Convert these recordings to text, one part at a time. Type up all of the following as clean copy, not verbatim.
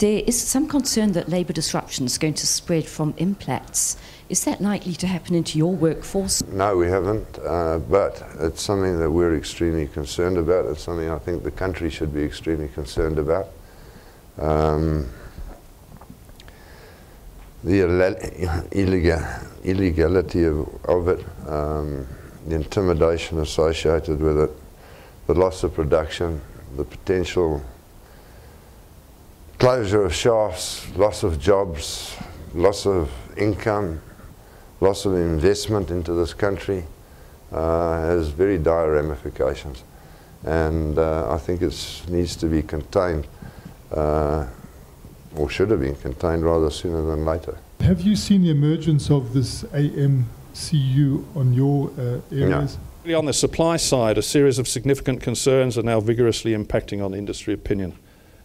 There is some concern that labour disruption is going to spread from Implats. Is that likely to happen into your workforce? No, we haven't, but it's something that we're extremely concerned about. It's something I think the country should be extremely concerned about. The illegality of it, the intimidation associated with it, the loss of production, the potential closure of shafts, loss of jobs, loss of income, loss of investment into this country has very dire ramifications. And I think it needs to be contained, or should have been contained rather sooner than later. Have you seen the emergence of this AMCU on your areas? No. On the supply side, a series of significant concerns are now vigorously impacting on industry opinion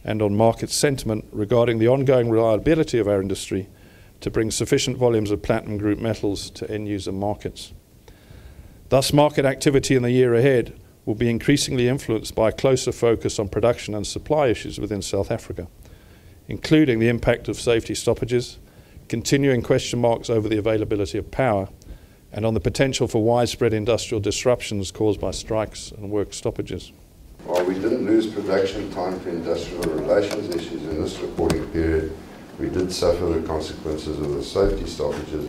and on market sentiment regarding the ongoing reliability of our industry to bring sufficient volumes of platinum group metals to end-user markets. Thus, market activity in the year ahead will be increasingly influenced by a closer focus on production and supply issues within South Africa, including the impact of safety stoppages, continuing question marks over the availability of power, and on the potential for widespread industrial disruptions caused by strikes and work stoppages. While we didn't lose production time to industrial relations issues in this reporting period, we did suffer the consequences of the safety stoppages.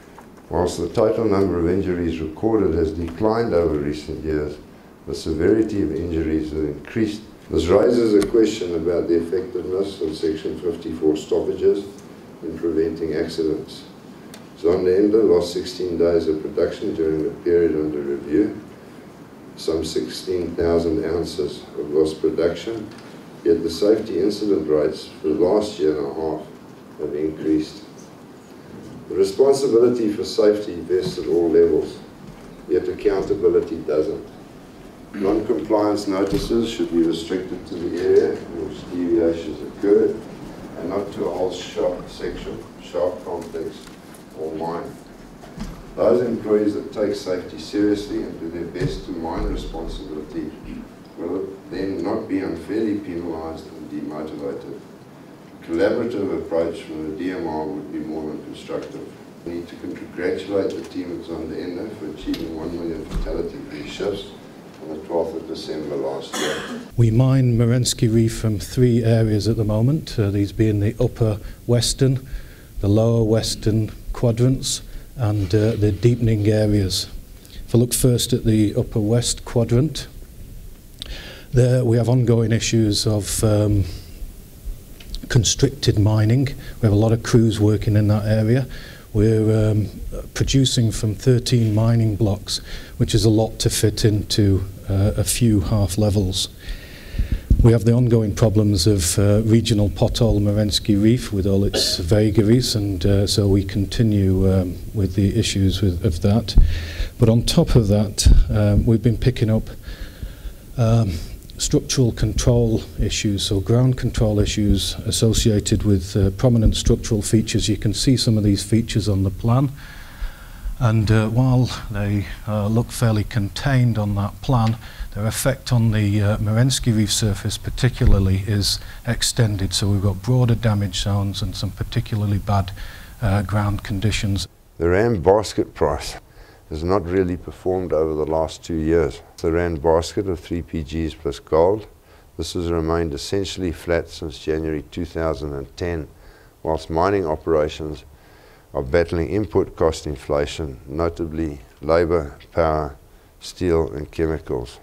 Whilst the total number of injuries recorded has declined over recent years, the severity of injuries has increased. This raises a question about the effectiveness of Section 54 stoppages in preventing accidents. Zondereinde lost 16 days of production during the period under review, some 16,000 ounces of lost production, yet the safety incident rates for the last year and a half have increased. The responsibility for safety vests at all levels, yet accountability doesn't. Non-compliance notices should be restricted to the area in which deviations occurred and not to a whole shaft section, shaft complex or mine. Those employees that take safety seriously and do their best to mine responsibility will then not be unfairly penalised and demotivated. A collaborative approach from the DMR would be more than constructive. We need to congratulate the team at Zondereinde for achieving 1 million fatality-free shifts on the 12th of December last year. We mine Merensky Reef from 3 areas at the moment, these being the upper western, the lower western quadrants, and the deepening areas. If I look first at the upper west quadrant, there we have ongoing issues of constricted mining. We have a lot of crews working in that area. We're producing from 13 mining blocks, which is a lot to fit into a few half levels. We have the ongoing problems of regional pothole Merensky Reef with all its vagaries, and so we continue with the issues of that. But on top of that, we've been picking up structural control issues, so ground control issues associated with prominent structural features. You can see some of these features on the plan, and while they look fairly contained on that plan, their effect on the Merensky Reef surface particularly is extended, so we've got broader damage zones and some particularly bad ground conditions. The rand basket price has not really performed over the last 2 years. The rand basket of 3 PGs plus gold, this has remained essentially flat since January 2010, whilst mining operations are battling input cost inflation, notably labour, power, steel and chemicals.